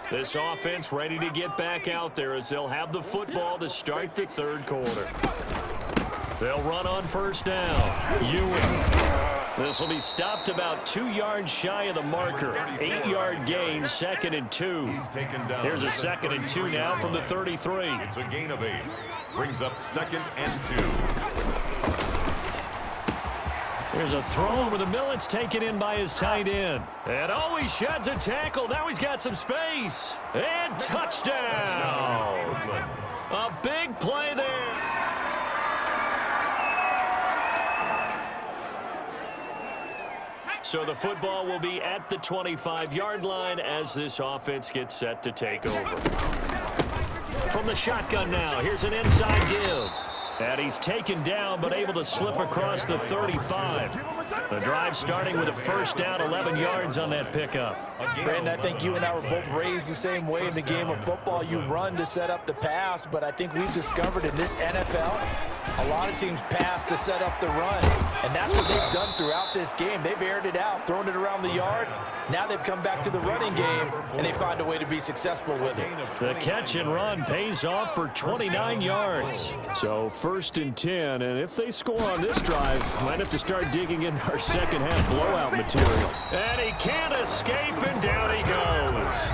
This offense ready to get back out there as they'll have the football to start the third quarter. They'll run on first down. Ewing. This will be stopped about 2 yards shy of the marker. 8-yard gain, 2nd and 2. Here's a 2nd and 2 now from the 33. It's a gain of 8. Brings up 2nd and 2. Here's a throw over the middle. It's taken in by his tight end. And he sheds a tackle. Now he's got some space. And touchdown. A big play there. So the football will be at the 25-yard line as this offense gets set to take over. From the shotgun now, here's an inside give. And he's taken down but able to slip across the 35. The drive starting with a first down, 11 yards on that pickup. Brandon, I think you and I were both raised the same way in the game of football. You run to set up the pass, but I think we've discovered in this NFL, a lot of teams pass to set up the run, and that's what they've done throughout this game. They've aired it out, thrown it around the yard. Now they've come back to the running game, and they find a way to be successful with it. The catch and run pays off for 29 yards. So 1st and 10, and if they score on this drive, might have to start digging in our second half blowout material. And he can't escape, and down he goes.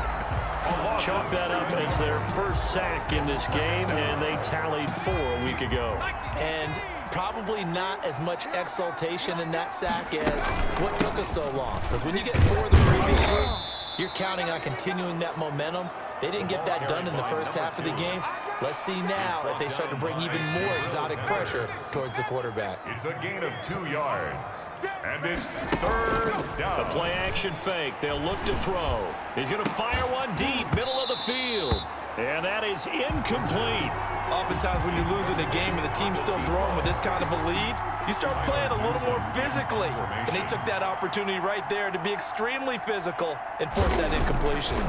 Chalk that up as their first sack in this game, and they tallied 4 a week ago. And probably not as much exultation in that sack as what took us so long. Because when you get 4 the previous week, you're counting on continuing that momentum. They didn't get that done in the first half of the game. Let's see now if they start to bring even more exotic pressure towards the quarterback. It's a gain of 2 yards. And it's 3rd down. A play-action fake. They'll look to throw. He's going to fire one deep, middle of the field. And that is incomplete. Oftentimes when you're losing a game and the team's still throwing with this kind of a lead, you start playing a little more physically. And they took that opportunity right there to be extremely physical and force that incompletion.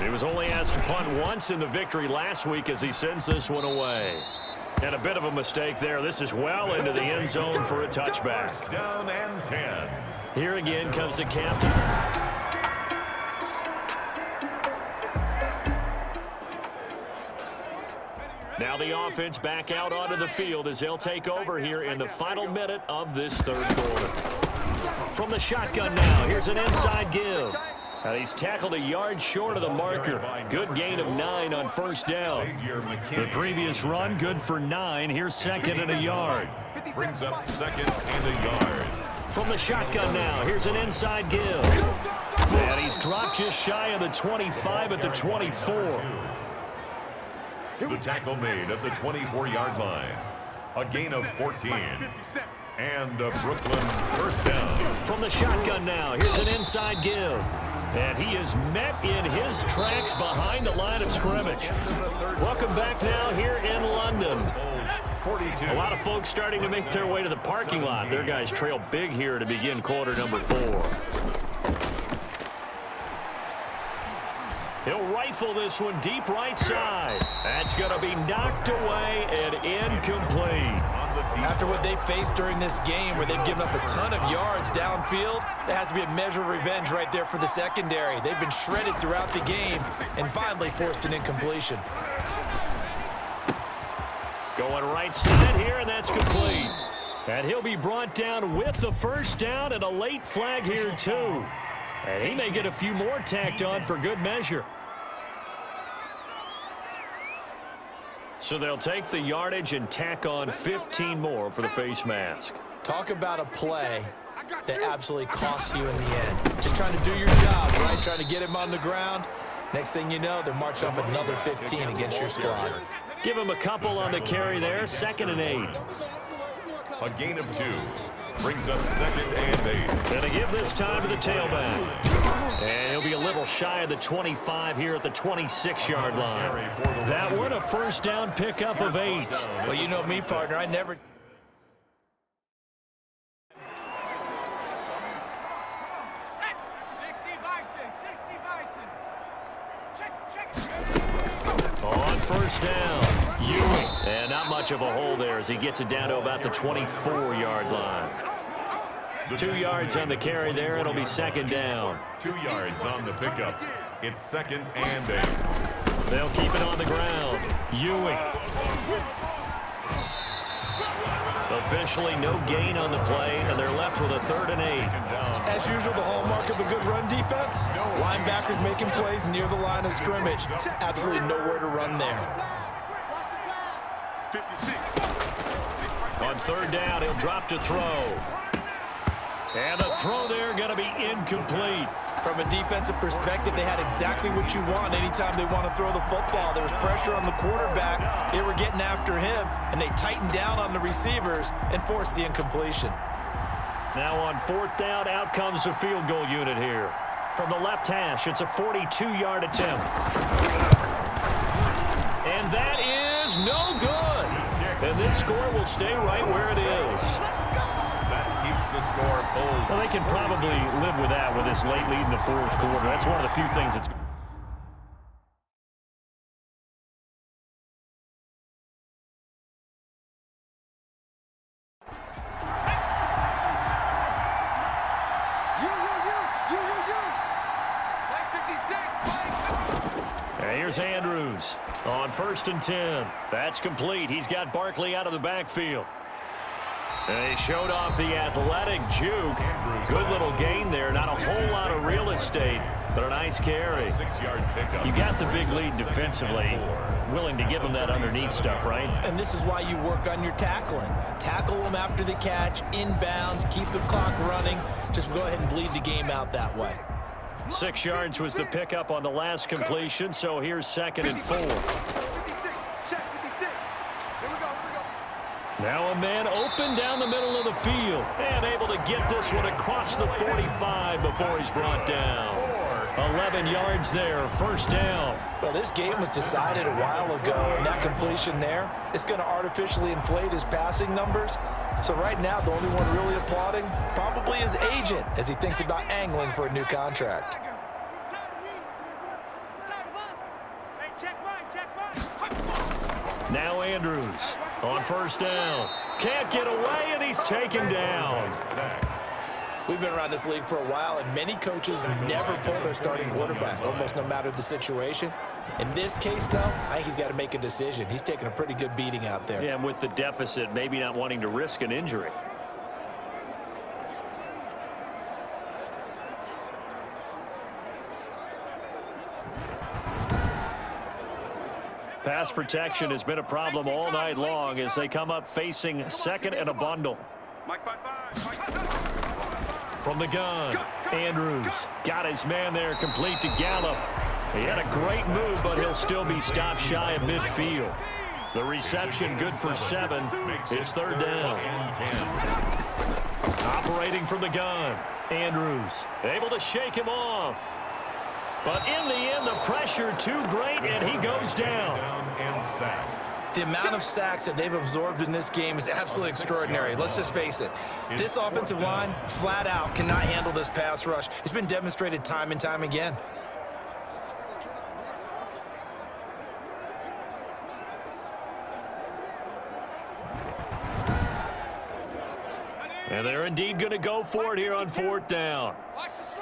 He was only asked to punt once in the victory last week as he sends this one away. And a bit of a mistake there. This is well into the end zone for a touchback. First down and 10. Here again comes the captain. Now the offense back out onto the field as they'll take over here in the final minute of this third quarter. From the shotgun now, here's an inside give. He's tackled a yard short of the marker. Good gain of 9 on first down. The previous run, good for 9. Here's 2nd and a yard. Brings up 2nd and a yard. From the shotgun now, here's an inside give. And he's dropped just shy of the 25 at the 24. The tackle made at the 24-yard line. A gain of 14. And a Brooklyn first down. From the shotgun now, here's an inside give. And he is met in his tracks behind the line of scrimmage. Welcome back now here in London. A lot of folks starting to make their way to the parking lot. Their guys trail big here to begin quarter number 4. He'll rifle this one deep right side. That's going to be knocked away and incomplete. After what they faced during this game where they've given up a ton of yards downfield, there has to be a measure of revenge right there for the secondary. They've been shredded throughout the game and finally forced an incompletion. Going right side here, and that's complete. And he'll be brought down with the first down and a late flag here too. And he may get a few more tacked on for good measure. So they'll take the yardage and tack on 15 more for the face mask. Talk about a play that absolutely costs you in the end. Just trying to do your job, right? Trying to get him on the ground. Next thing you know, they're marching off another 15 against your squad. Give him a couple on the carry there, 2nd and 8. A gain of 2. Brings up 2nd and 8. Gonna give this time to the tailback. And he'll be a little shy of the 25 here at the 26-yard line. That one a first down pickup of 8. Well, you know me, partner. I never... On first down, Ewing. And not much of a hole there as he gets it down to about the 24-yard line. 2 yards on the carry there. It'll be 2nd down. 2 yards on the pickup. It's 2nd and 8. They'll keep it on the ground. Ewing. Officially no gain on the play, and they're left with a 3rd and 8. As usual, the hallmark of a good run defense, linebackers making plays near the line of scrimmage. Absolutely nowhere to run there. On 3rd down, he'll drop to throw. And the throw there going to be incomplete. From a defensive perspective, they had exactly what you want anytime they want to throw the football. There was pressure on the quarterback. They were getting after him, and they tightened down on the receivers and forced the incompletion. Now on 4th down, out comes the field goal unit here. From the left hash, it's a 42-yard attempt. And that is no good. And this score will stay right where it is. The score holds. Well, they can probably live with that with this late lead in the 4th quarter. That's one of the few things that's... And here's Andrews on 1st and 10. That's complete. He's got Barkley out of the backfield. They showed off the athletic juke. Good little gain there. Not a whole lot of real estate, but a nice carry. You got the big lead defensively. Willing to give them that underneath stuff, right? And this is why you work on your tackling. Tackle them after the catch, inbounds, keep the clock running. Just go ahead and bleed the game out that way. 6 yards was the pickup on the last completion, so here's 2nd and 4. Now a man open down the middle of the field and able to get this one across the 45 before he's brought down. 11 yards there, 1st down. Well, this game was decided a while ago, and that completion there is going to artificially inflate his passing numbers. So right now, the only one really applauding probably his agent as he thinks about angling for a new contract. Now Andrews on 1st down. Can't get away, and he's taken down. We've been around this league for a while, and many coaches never pull their starting quarterback, almost no matter the situation. In this case, though, I think he's got to make a decision. He's taking a pretty good beating out there. Yeah, and with the deficit, maybe not wanting to risk an injury. Pass protection has been a problem all night long as they come up facing 2nd and a bundle. From the gun, Andrews got his man there complete to Gallup. He had a great move, but he'll still be stopped shy of midfield. The reception good for 7. It's 3rd down. Operating from the gun, Andrews able to shake him off. But in the end, the pressure too great, and he goes down. The amount of sacks that they've absorbed in this game is absolutely extraordinary. Let's just face it. This offensive line, flat out, cannot handle this pass rush. It's been demonstrated time and time again. And they're indeed going to go for it here on 4th down.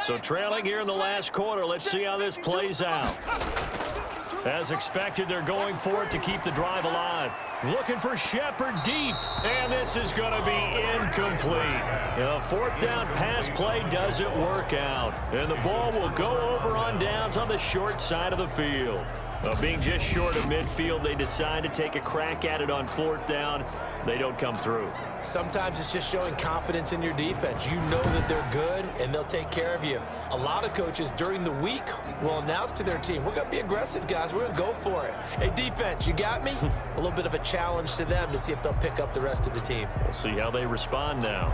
So trailing here in the last quarter, let's see how this plays out. As expected, they're going for it to keep the drive alive. Looking for Shepard deep, and this is going to be incomplete. The 4th down pass play doesn't work out, and the ball will go over on downs on the short side of the field. Being just short of midfield, they decide to take a crack at it on 4th down. They don't come through. Sometimes it's just showing confidence in your defense. You know that they're good, and they'll take care of you. A lot of coaches during the week will announce to their team, we're going to be aggressive, guys. We're going to go for it. Hey, defense, you got me? A little bit of a challenge to them to see if they'll pick up the rest of the team. We'll see how they respond now.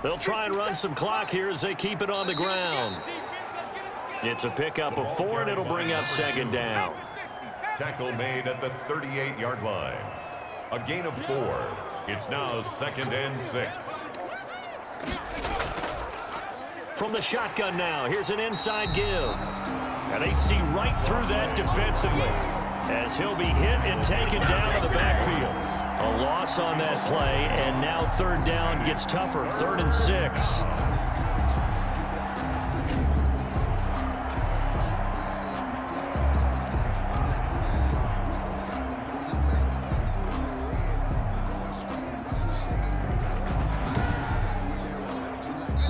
They'll try and run some clock here as they keep it on the ground. It's a pickup of 4, and it'll bring up 2nd down. Tackle made at the 38-yard line. A gain of 4. It's now 2nd and 6. From the shotgun now, here's an inside give. And they see right through that defensively as he'll be hit and taken down to the backfield. A loss loss on that play, and now third down gets tougher. 3rd and 6.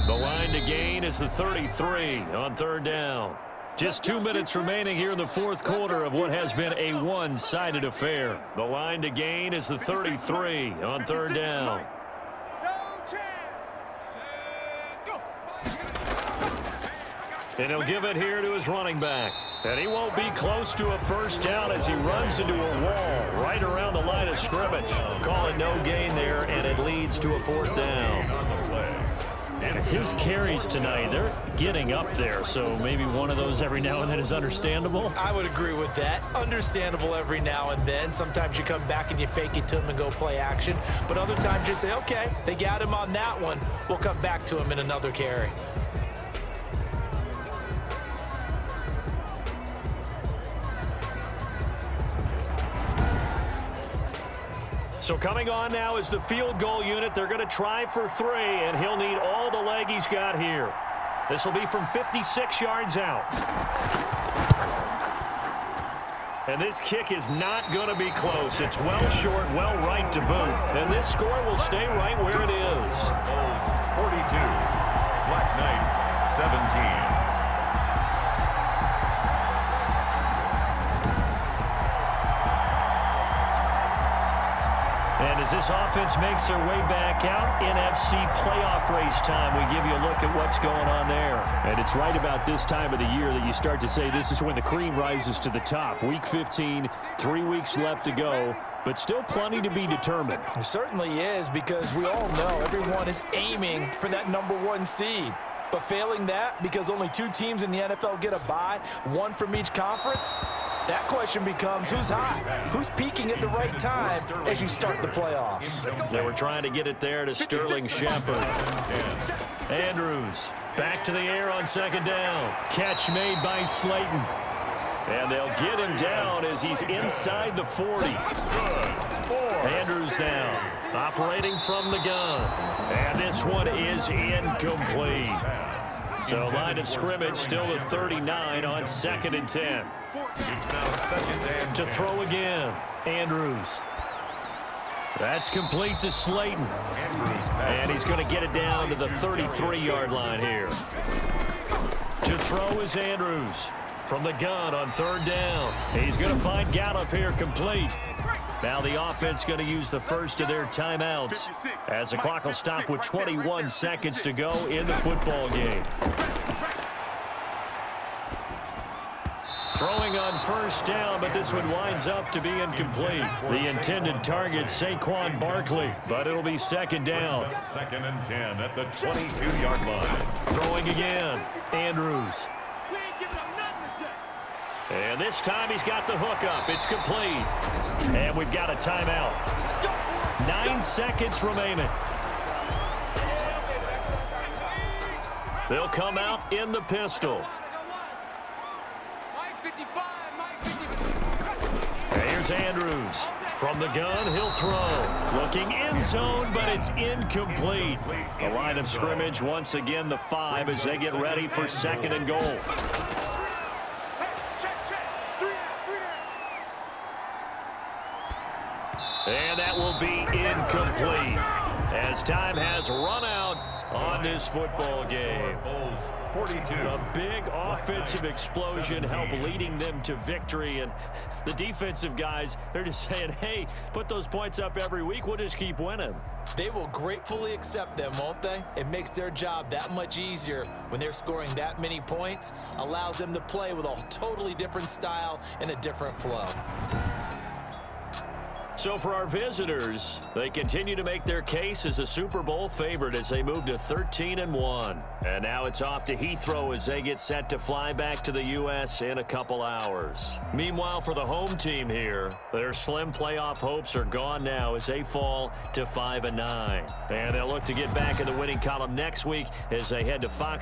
The line to gain is the 33 on 3rd down. Just 2 minutes remaining here in the 4th quarter of what has been a one-sided affair. The line to gain is the 33 on 3rd down. And he'll give it here to his running back. And he won't be close to a first down as he runs into a wall right around the line of scrimmage. Call it no gain there, and it leads to a 4th down. His carries tonight, they're getting up there, so maybe one of those every now and then is understandable. I would agree with that. Understandable every now and then. Sometimes you come back and you fake it to him and go play action. But other times you say, okay, they got him on that one. We'll come back to him in another carry. So coming on now is the field goal unit. They're going to try for 3, and he'll need all the leg he's got here. This will be from 56 yards out. And this kick is not going to be close. It's well short, well right to boot. And this score will stay right where it is. Bulls 42, Black Knights 17. And as this offense makes their way back out, NFC playoff race time, we give you a look at what's going on there. And it's right about this time of the year that you start to say this is when the cream rises to the top. Week 15, 3 weeks left to go, but still plenty to be determined. It certainly is, because we all know everyone is aiming for that #1 seed. But failing that, because only 2 teams in the NFL get a bye, 1 from each conference, that question becomes who's hot? Who's peaking at the right time as you start the playoffs? They were trying to get it there to Sterling Shepard. Andrews back to the air on 2nd down. Catch made by Slayton. And they'll get him down as he's inside the 40. Andrews down, operating from the gun. And this one is incomplete. So line of scrimmage still the 39 on 2nd and 10. It's now 2nd and 10. To throw again, Andrews. That's complete to Slayton. And he's going to get it down to the 33-yard line here. To throw is Andrews. From the gun on 3rd down. He's going to find Gallup here complete. Now the offense going to use the first of their timeouts as the clock will stop with 21 seconds to go in the football game. Throwing on 1st down, but this one winds up to be incomplete. The intended target, Saquon Barkley, but it'll be 2nd down. 2nd and 10 at the 22-yard line. Throwing again, Andrews. And this time he's got the hook up. It's complete. And we've got a timeout. 9 seconds remaining. They'll come out in the pistol. Here's Andrews. From the gun, he'll throw. Looking end zone, but it's incomplete. The line of scrimmage, once again, the 5 as they get ready for 2nd and goal. And that will be incomplete as time has run out on this football game. 42. A big offensive explosion helped leading them to victory. And the defensive guys, they're just saying, hey, put those points up every week. We'll just keep winning. They will gratefully accept them, won't they? It makes their job that much easier when they're scoring that many points. Allows them to play with a totally different style and a different flow. So for our visitors, they continue to make their case as a Super Bowl favorite as they move to 13-1. And now it's off to Heathrow as they get set to fly back to the U.S. in a couple hours. Meanwhile, for the home team here, their slim playoff hopes are gone now as they fall to 5-9. And they'll look to get back in the winning column next week as they head to Fox